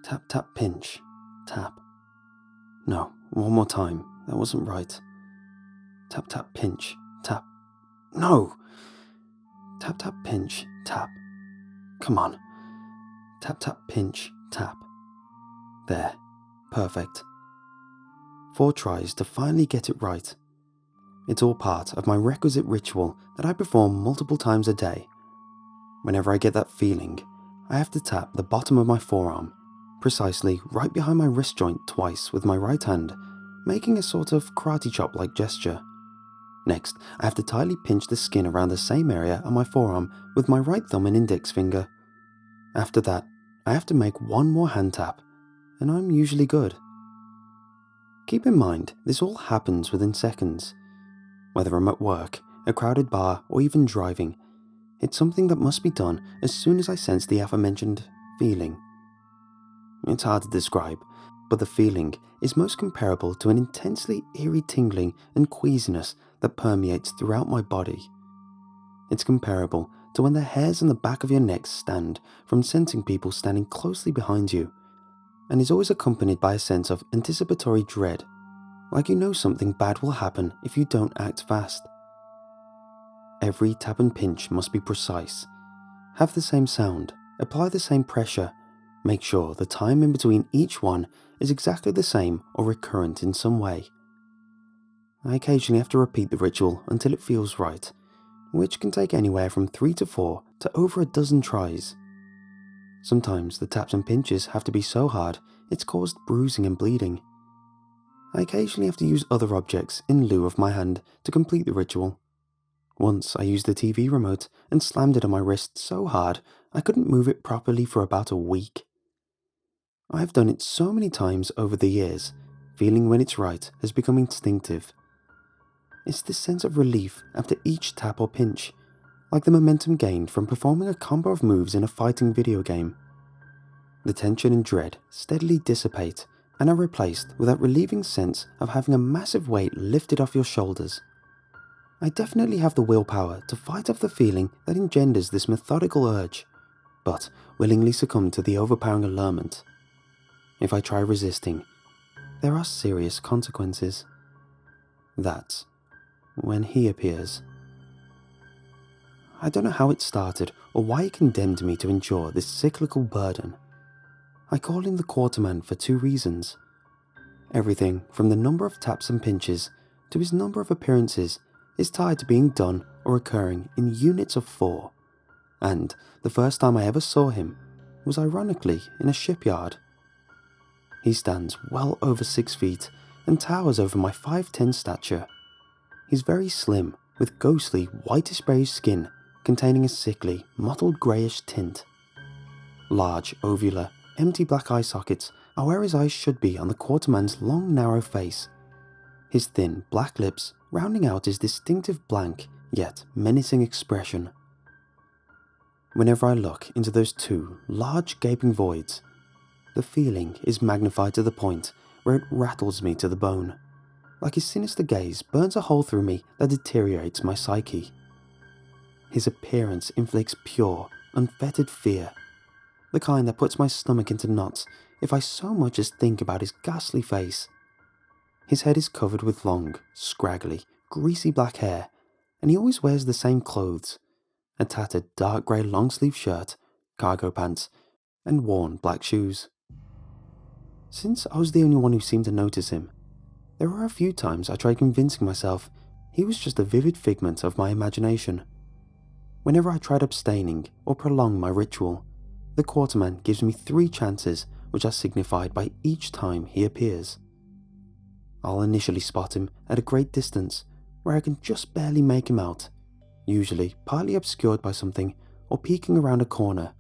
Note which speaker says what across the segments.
Speaker 1: Tap, tap, pinch. Tap. No, one more time. That wasn't right. Tap, tap, pinch. Tap. No! Tap, tap, pinch. Tap. Come on. Tap, tap, pinch. Tap. There. Perfect. 4 tries to finally get it right. It's all part of my requisite ritual that I perform multiple times a day. Whenever I get that feeling, I have to tap the bottom of my forearm, precisely right behind my wrist joint twice with my right hand, making a sort of karate chop-like gesture. Next, I have to tightly pinch the skin around the same area on my forearm with my right thumb and index finger. After that, I have to make one more hand tap, and I'm usually good. Keep in mind, this all happens within seconds. Whether I'm at work, a crowded bar, or even driving, it's something that must be done as soon as I sense the aforementioned feeling. It's hard to describe, but the feeling is most comparable to an intensely eerie tingling and queasiness that permeates throughout my body. It's comparable to when the hairs on the back of your neck stand from sensing people standing closely behind you, and is always accompanied by a sense of anticipatory dread, like you know something bad will happen if you don't act fast. Every tap and pinch must be precise, have the same sound, apply the same pressure, make sure the time in between each one is exactly the same or recurrent in some way. I occasionally have to repeat the ritual until it feels right, which can take anywhere from 3 to 4 to over a dozen tries. Sometimes the taps and pinches have to be so hard it's caused bruising and bleeding. I occasionally have to use other objects in lieu of my hand to complete the ritual. Once I used the TV remote and slammed it on my wrist so hard I couldn't move it properly for about a week. I have done it so many times over the years, feeling when it's right has become instinctive. It's this sense of relief after each tap or pinch, like the momentum gained from performing a combo of moves in a fighting video game. The tension and dread steadily dissipate and are replaced with that relieving sense of having a massive weight lifted off your shoulders. I definitely have the willpower to fight off the feeling that engenders this methodical urge, but willingly succumb to the overpowering allurement. If I try resisting, there are serious consequences. That's when he appears. I don't know how it started or why he condemned me to endure this cyclical burden. I call him the Quarterman for 2 reasons. Everything from the number of taps and pinches to his number of appearances is tied to being done or occurring in units of 4, and the first time I ever saw him was ironically in a shipyard. He stands well over 6 feet and towers over my 5'10" stature. He's very slim, with ghostly whitish beige skin containing a sickly, mottled greyish tint. Large, ovular, empty black eye sockets are where his eyes should be on the Quarterman's long, narrow face. His thin, black lips rounding out his distinctive blank, yet menacing expression. Whenever I look into those 2 large, gaping voids, the feeling is magnified to the point where it rattles me to the bone, like his sinister gaze burns a hole through me that deteriorates my psyche. His appearance inflicts pure, unfettered fear, the kind that puts my stomach into knots if I so much as think about his ghastly face. His head is covered with long, scraggly, greasy black hair, and he always wears the same clothes, a tattered dark grey long-sleeve shirt, cargo pants, and worn black shoes. Since I was the only one who seemed to notice him, there were a few times I tried convincing myself he was just a vivid figment of my imagination. Whenever I tried abstaining or prolong my ritual, the Quarterman gives me 3 chances which are signified by each time he appears. I'll initially spot him at a great distance where I can just barely make him out, usually partly obscured by something or peeking around a corner.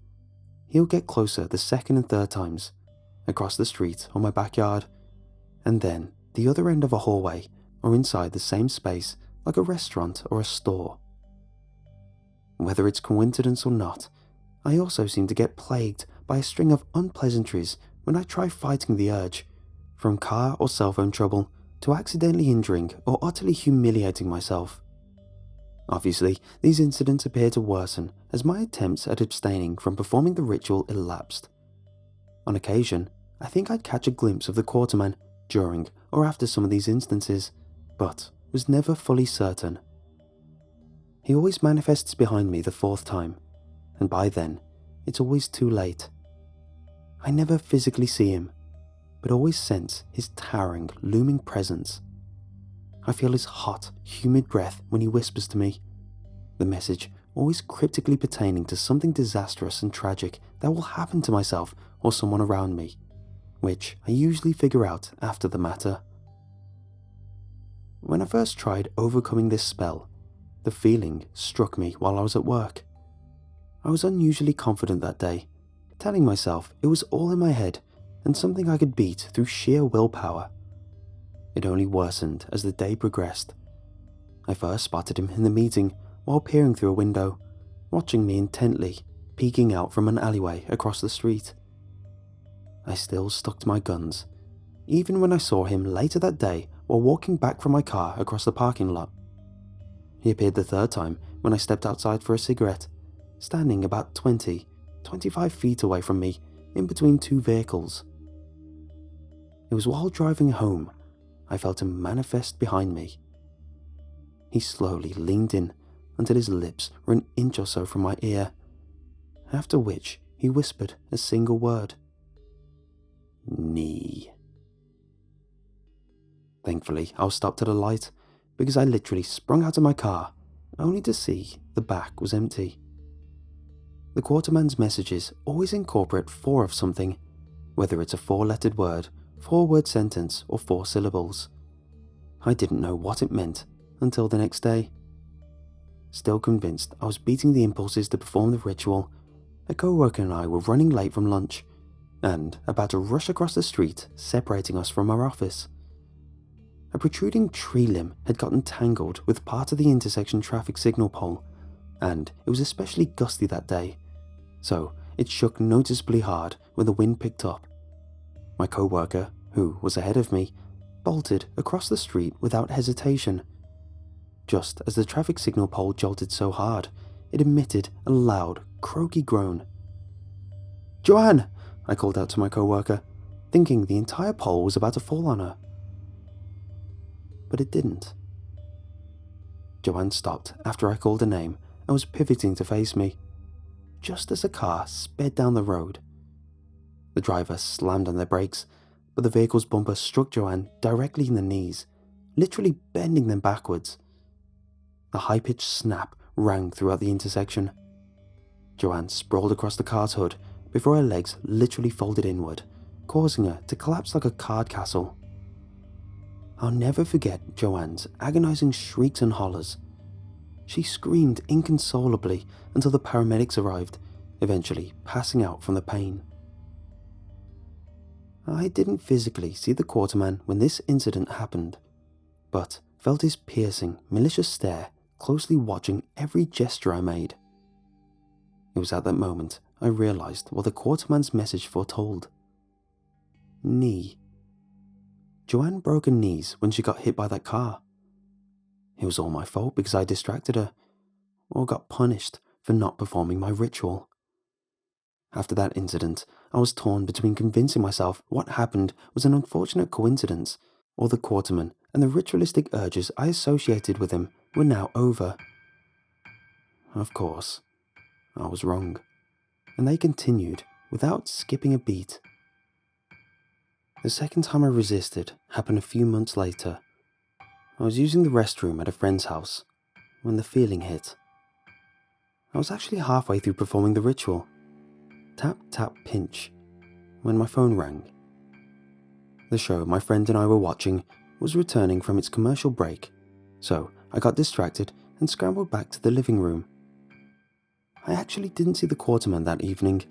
Speaker 1: He'll get closer the 2nd and 3rd times, across the street or my backyard, and then the other end of a hallway or inside the same space like a restaurant or a store. Whether it's coincidence or not, I also seem to get plagued by a string of unpleasantries when I try fighting the urge, from car or cell phone trouble to accidentally injuring or utterly humiliating myself. Obviously, these incidents appear to worsen as my attempts at abstaining from performing the ritual elapsed. On occasion, I think I'd catch a glimpse of the Quarterman during or after some of these instances, but was never fully certain. He always manifests behind me the fourth time, and by then, it's always too late. I never physically see him, but always sense his towering, looming presence. I feel his hot, humid breath when he whispers to me, the message always cryptically pertaining to something disastrous and tragic that will happen to myself or someone around me, which I usually figure out after the matter. When I first tried overcoming this spell, the feeling struck me while I was at work. I was unusually confident that day, telling myself it was all in my head and something I could beat through sheer willpower. It only worsened as the day progressed. I first spotted him in the meeting while peering through a window, watching me intently, peeking out from an alleyway across the street. I still stuck to my guns, even when I saw him later that day while walking back from my car across the parking lot. He appeared the third time when I stepped outside for a cigarette, standing about 25 feet away from me in between two vehicles. It was while driving home I felt him manifest behind me. He slowly leaned in until his lips were an inch or so from my ear, after which he whispered a single word. "Knee." Thankfully, I was stopped at a light because I literally sprung out of my car, only to see the back was empty. The Quarterman's messages always incorporate 4 of something, whether it's a 4-lettered word, 4-word sentence, or 4 syllables. I didn't know what it meant until the next day. Still convinced I was beating the impulses to perform the ritual, a co-worker and I were running late from lunch and about to rush across the street separating us from our office. A protruding tree limb had gotten tangled with part of the intersection traffic signal pole, and it was especially gusty that day, so it shook noticeably hard when the wind picked up. My co-worker, who was ahead of me, bolted across the street without hesitation. Just as the traffic signal pole jolted so hard, it emitted a loud, croaky groan. "Joanne!" I called out to my co-worker, thinking the entire pole was about to fall on her. But it didn't. Joanne stopped after I called her name and was pivoting to face me, just as a car sped down the road. The driver slammed on their brakes, but the vehicle's bumper struck Joanne directly in the knees, literally bending them backwards. The high-pitched snap rang throughout the intersection. Joanne sprawled across the car's hood before her legs literally folded inward, causing her to collapse like a card castle. I'll never forget Joanne's agonizing shrieks and hollers. She screamed inconsolably until the paramedics arrived, eventually passing out from the pain. I didn't physically see the Quarterman when this incident happened, but felt his piercing, malicious stare closely watching every gesture I made. It was at that moment I realized what the Quarterman's message foretold. Knee. Joanne broke her knees when she got hit by that car. It was all my fault because I distracted her, or got punished for not performing my ritual. After that incident, I was torn between convincing myself what happened was an unfortunate coincidence, or the Quarterman and the ritualistic urges I associated with him were now over. Of course, I was wrong, and they continued without skipping a beat. The second time I resisted happened a few months later. I was using the restroom at a friend's house when the feeling hit. I was actually halfway through performing the ritual, tap tap pinch, when my phone rang. The show my friend and I were watching was returning from its commercial break, so I got distracted and scrambled back to the living room. I actually didn't see the Quarterman that evening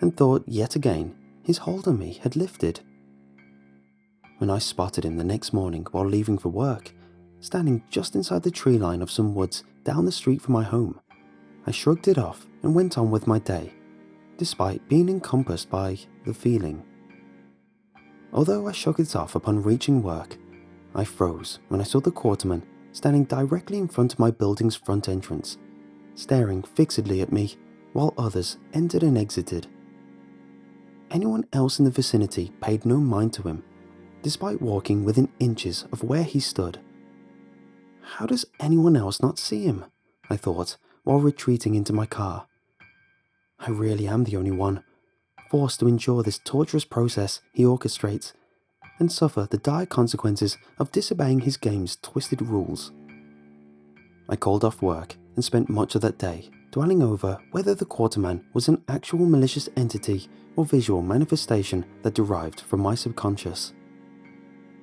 Speaker 1: and thought yet again his hold on me had lifted. When I spotted him the next morning while leaving for work, standing just inside the tree line of some woods down the street from my home, I shrugged it off and went on with my day, despite being encompassed by the feeling. Although I shook it off upon reaching work, I froze when I saw the Quarterman standing directly in front of my building's front entrance, staring fixedly at me while others entered and exited. anyone else in the vicinity paid no mind to him, despite walking within inches of where he stood. How does anyone else not see him? I thought, while retreating into my car. I really am the only one, forced to endure this torturous process he orchestrates, and suffer the dire consequences of disobeying his game's twisted rules. I called off work and spent much of that day dwelling over whether the Quarterman was an actual malicious entity or visual manifestation that derived from my subconscious.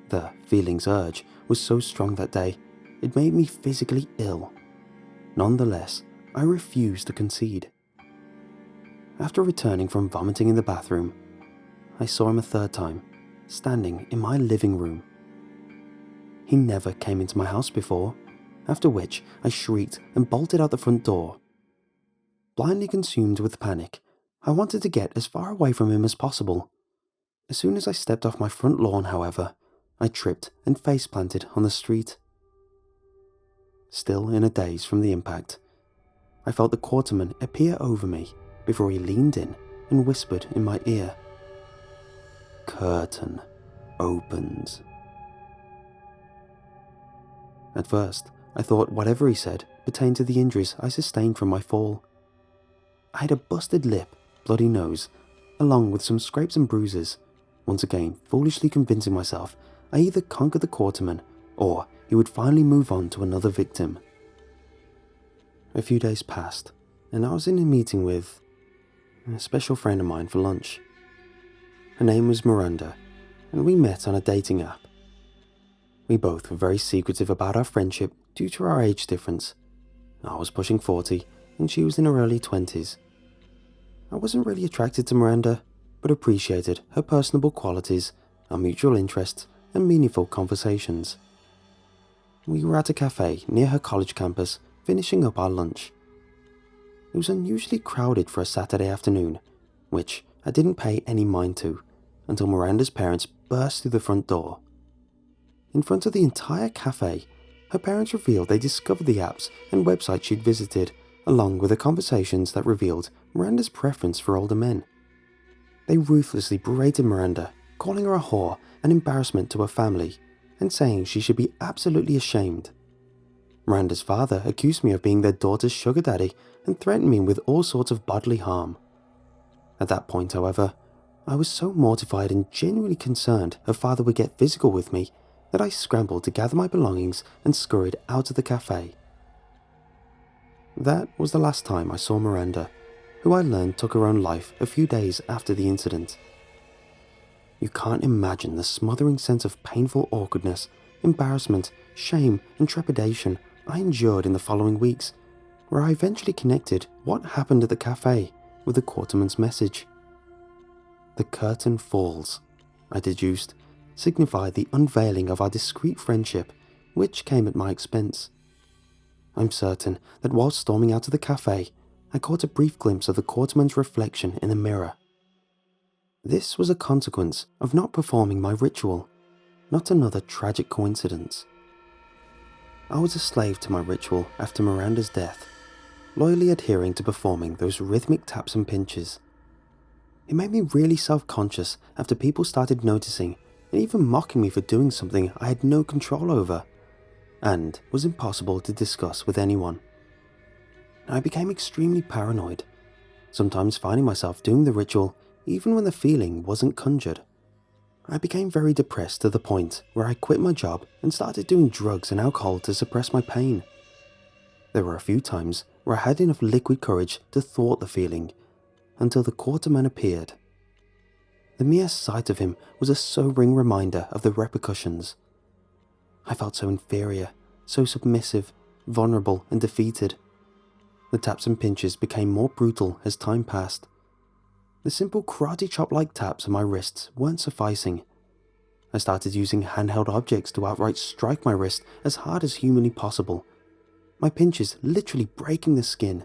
Speaker 1: The feeling's urge was so strong that day, it made me physically ill. Nonetheless, I refused to concede. After returning from vomiting in the bathroom, I saw him a third time, standing in my living room. He never came into my house before, after which I shrieked and bolted out the front door. Blindly consumed with panic, I wanted to get as far away from him as possible. As soon as I stepped off my front lawn, however, I tripped and face-planted on the street. Still in a daze from the impact, I felt the Quarterman appear over me before he leaned in and whispered in my ear, "Curtain opens." At first, I thought whatever he said pertained to the injuries I sustained from my fall. I had a busted lip, bloody nose, along with some scrapes and bruises, once again foolishly convincing myself I either conquered the Quarterman or he would finally move on to another victim. A few days passed, and I was in a meeting with a special friend of mine for lunch. Her name was Miranda, and we met on a dating app. We both were very secretive about our friendship due to our age difference. I was pushing 40, and she was in her early 20s. I wasn't really attracted to Miranda, but appreciated her personable qualities, our mutual interests, and meaningful conversations. We were at a cafe near her college campus, finishing up our lunch. It was unusually crowded for a Saturday afternoon, which I didn't pay any mind to, until Miranda's parents burst through the front door. In front of the entire cafe, her parents revealed they discovered the apps and websites she'd visited, along with the conversations that revealed Miranda's preference for older men. They ruthlessly berated Miranda, calling her a whore, an embarrassment to her family, and saying she should be absolutely ashamed. Miranda's father accused me of being their daughter's sugar daddy and threatened me with all sorts of bodily harm. At that point, however, I was so mortified and genuinely concerned her father would get physical with me that I scrambled to gather my belongings and scurried out of the cafe. That was the last time I saw Miranda, who I learned took her own life a few days after the incident. You can't imagine the smothering sense of painful awkwardness, embarrassment, shame, and trepidation I endured in the following weeks, where I eventually connected what happened at the cafe with the Quarterman's message. The curtain falls, I deduced, signified the unveiling of our discreet friendship, which came at my expense. I'm certain that while storming out of the cafe, I caught a brief glimpse of the Quarterman's reflection in the mirror. This was a consequence of not performing my ritual, not another tragic coincidence. I was a slave to my ritual after Miranda's death, loyally adhering to performing those rhythmic taps and pinches. It made me really self-conscious after people started noticing and even mocking me for doing something I had no control over, and was impossible to discuss with anyone. I became extremely paranoid, sometimes finding myself doing the ritual even when the feeling wasn't conjured. I became very depressed to the point where I quit my job and started doing drugs and alcohol to suppress my pain. There were a few times where I had enough liquid courage to thwart the feeling, until the Quarterman appeared. The mere sight of him was a sobering reminder of the repercussions. I felt so inferior, so submissive, vulnerable, and defeated. The taps and pinches became more brutal as time passed. The simple karate chop-like taps on my wrists weren't sufficing. I started using handheld objects to outright strike my wrist as hard as humanly possible, my pinches literally breaking the skin.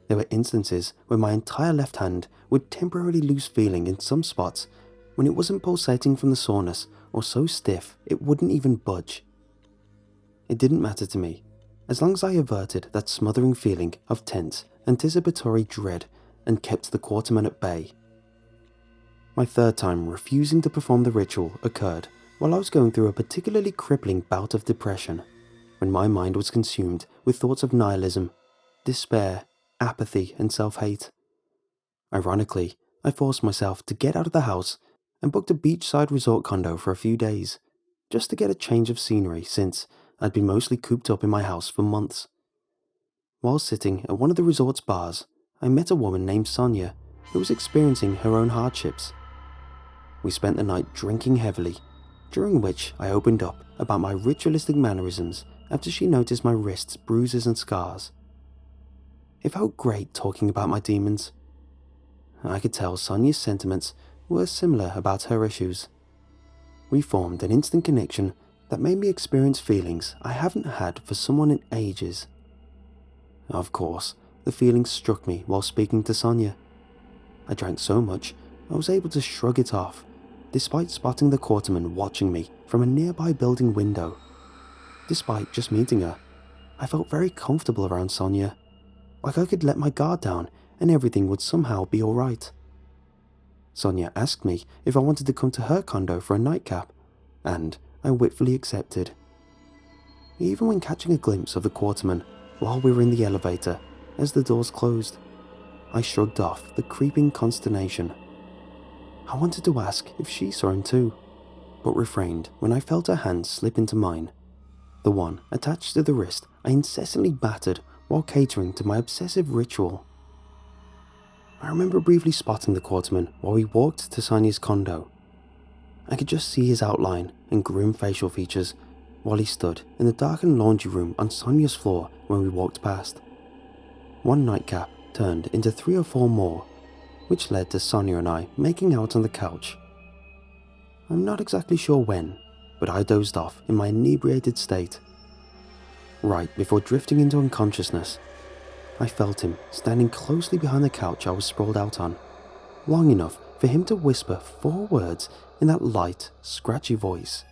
Speaker 1: There were instances where my entire left hand would temporarily lose feeling in some spots when it wasn't pulsating from the soreness or so stiff it wouldn't even budge. It didn't matter to me, as long as I averted that smothering feeling of tense, anticipatory dread and kept the Quarterman at bay. My third time refusing to perform the ritual occurred while I was going through a particularly crippling bout of depression, when my mind was consumed with thoughts of nihilism, despair, apathy, and self-hate. Ironically, I forced myself to get out of the house and booked a beachside resort condo for a few days, just to get a change of scenery since I'd been mostly cooped up in my house for months. While sitting at one of the resort's bars, I met a woman named Sonia who was experiencing her own hardships. We spent the night drinking heavily, during which I opened up about my ritualistic mannerisms after she noticed my wrists, bruises and scars. It felt great talking about my demons. I could tell Sonia's sentiments were similar about her issues. We formed an instant connection that made me experience feelings I haven't had for someone in ages. Of course, the feelings struck me while speaking to Sonia. I drank so much I was able to shrug it off, despite spotting the Quarterman watching me from a nearby building window. Despite just meeting her, I felt very comfortable around Sonia, like I could let my guard down and everything would somehow be alright. Sonia asked me if I wanted to come to her condo for a nightcap, and I witfully accepted. Even when catching a glimpse of the Quarterman while we were in the elevator as the doors closed, I shrugged off the creeping consternation. I wanted to ask if she saw him too, but refrained when I felt her hand slip into mine, the one attached to the wrist I incessantly battered while catering to my obsessive ritual. I remember briefly spotting the Quarterman while we walked to Sonia's condo. I could just see his outline and grim facial features while he stood in the darkened laundry room on Sonia's floor when we walked past. One nightcap turned into 3 or 4 more, which led to Sonia and I making out on the couch. I'm not exactly sure when, but I dozed off in my inebriated state. Right before drifting into unconsciousness, I felt him standing closely behind the couch I was sprawled out on, long enough for him to whisper 4 words in that light, scratchy voice.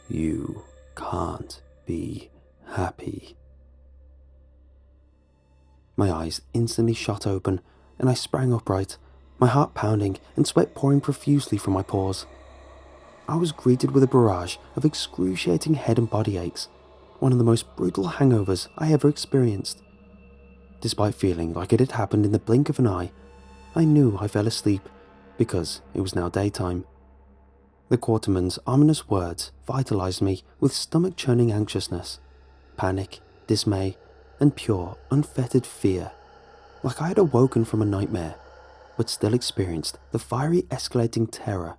Speaker 1: "You can't be happy." My eyes instantly shot open and I sprang upright, my heart pounding and sweat pouring profusely from my pores. I was greeted with a barrage of excruciating head and body aches, one of the most brutal hangovers I ever experienced. Despite feeling like it had happened in the blink of an eye, I knew I fell asleep because it was now daytime. The Quarterman's ominous words vitalized me with stomach-churning anxiousness, panic, dismay, and pure, unfettered fear, like I had awoken from a nightmare, but still experienced the fiery, escalating terror.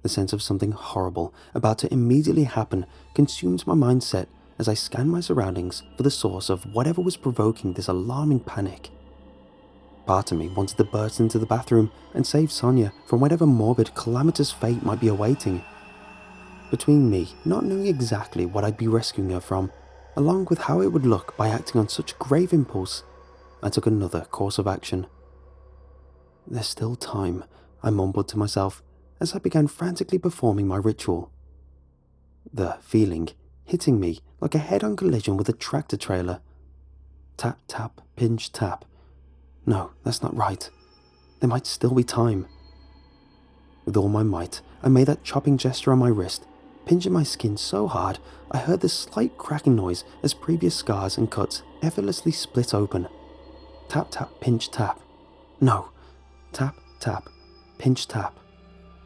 Speaker 1: The sense of something horrible about to immediately happen consumed my mindset as I scanned my surroundings for the source of whatever was provoking this alarming panic. Part of me wanted to burst into the bathroom and save Sonia from whatever morbid, calamitous fate might be awaiting. Between me not knowing exactly what I'd be rescuing her from, along with how it would look by acting on such grave impulse, I took another course of action. "There's still time," I mumbled to myself as I began frantically performing my ritual. The feeling hitting me like a head-on collision with a tractor trailer. Tap, tap, pinch, tap. No, that's not right. There might still be time. With all my might, I made that chopping gesture on my wrist, pinching my skin so hard I heard the slight cracking noise as previous scars and cuts effortlessly split open. Tap, tap, pinch, tap. No. Tap, tap, pinch, tap.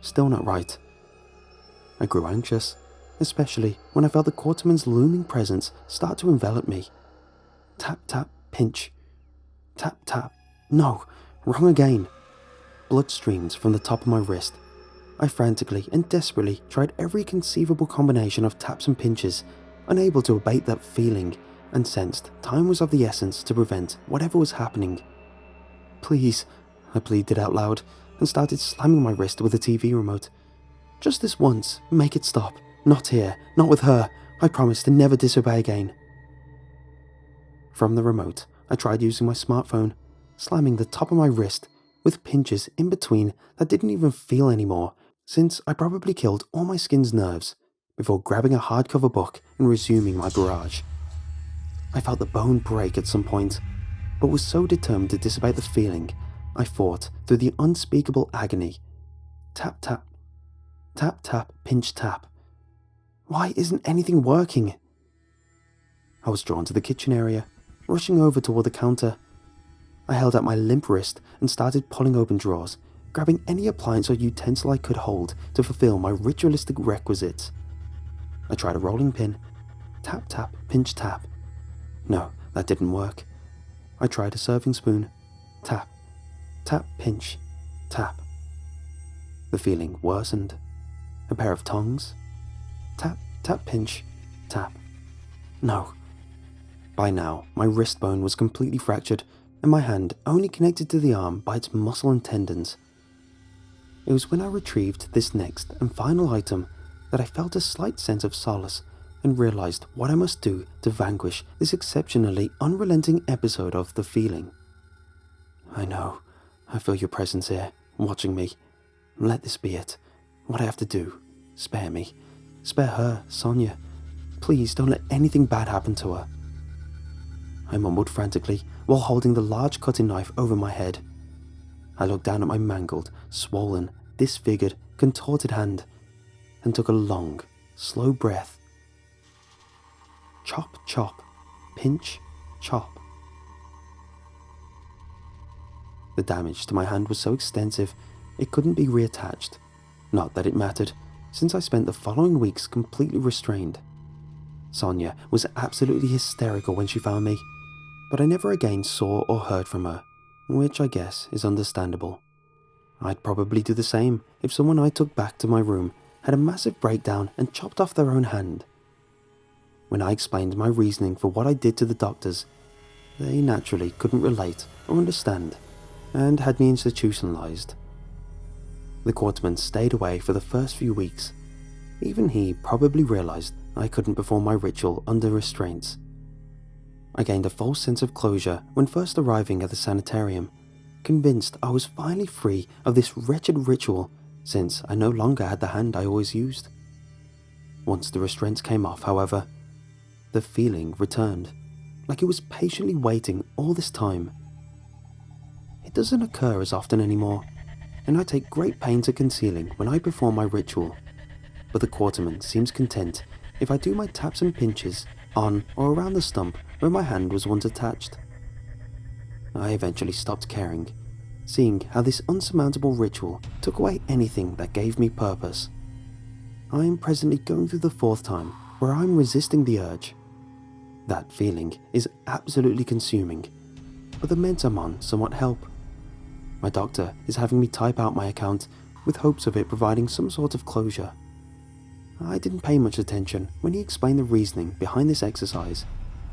Speaker 1: Still not right. I grew anxious, especially when I felt the Quarterman's looming presence start to envelop me. Tap, tap, pinch. Tap, tap. No, wrong again. Blood streamed from the top of my wrist. I frantically and desperately tried every conceivable combination of taps and pinches, unable to abate that feeling, and sensed time was of the essence to prevent whatever was happening. "Please," I pleaded out loud, and started slamming my wrist with the TV remote. "Just this once, make it stop. Not here, not with her. I promise to never disobey again." From the remote, I tried using my smartphone, slamming the top of my wrist, with pinches in between that didn't even feel anymore, since I probably killed all my skin's nerves, before grabbing a hardcover book and resuming my barrage. I felt the bone break at some point, but was so determined to dissipate the feeling I fought through the unspeakable agony. Tap, tap. Tap, tap, pinch, tap. Why isn't anything working? I was drawn to the kitchen area, rushing over toward the counter. I held out my limp wrist and started pulling open drawers, grabbing any appliance or utensil I could hold to fulfill my ritualistic requisites. I tried a rolling pin. Tap, tap, pinch, tap. No, that didn't work. I tried a serving spoon. Tap, tap, pinch, tap. The feeling worsened. A pair of tongs. Tap, tap, pinch, tap. No. By now, my wrist bone was completely fractured, and my hand only connected to the arm by its muscle and tendons. It was when I retrieved this next and final item that I felt a slight sense of solace and realized what I must do to vanquish this exceptionally unrelenting episode of the feeling. I know. I feel your presence here, watching me. Let this be it. What I have to do. Spare me. Spare her, Sonia. Please don't let anything bad happen to her. I mumbled frantically while holding the large cutting knife over my head. I looked down at my mangled, swollen, disfigured, contorted hand and took a long, slow breath. Chop, chop, pinch, chop. The damage to my hand was so extensive it couldn't be reattached. Not that it mattered, since I spent the following weeks completely restrained. Sonia was absolutely hysterical when she found me, but I never again saw or heard from her, which I guess is understandable. I'd probably do the same if someone I took back to my room had a massive breakdown and chopped off their own hand. When I explained my reasoning for what I did to the doctors, they naturally couldn't relate or understand, and had me institutionalized. The Quarterman stayed away for the first few weeks. Even he probably realized I couldn't perform my ritual under restraints. I gained a false sense of closure when first arriving at the sanitarium, convinced I was finally free of this wretched ritual since I no longer had the hand I always used. Once the restraints came off, however, the feeling returned, like it was patiently waiting all this time. It doesn't occur as often anymore, and I take great pains at concealing when I perform my ritual, but the Quarterman seems content if I do my taps and pinches on or around the stump where my hand was once attached. I eventually stopped caring, seeing how this unsurmountable ritual took away anything that gave me purpose. I am presently going through the fourth time where I'm resisting the urge. That feeling is absolutely consuming, but the meds I'm on somewhat help. My doctor is having me type out my account with hopes of it providing some sort of closure. I didn't pay much attention when he explained the reasoning behind this exercise,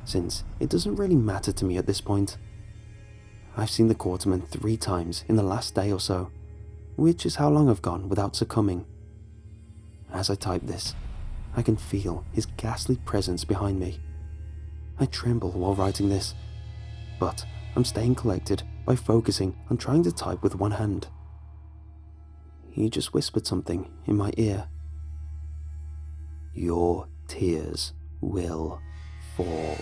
Speaker 1: since it doesn't really matter to me at this point. I've seen the Quarterman 3 times in the last day or so, which is how long I've gone without succumbing. As I type this, I can feel his ghastly presence behind me. I tremble while writing this, but I'm staying collected by focusing on trying to type with one hand. He just whispered something in my ear. Your tears will fall.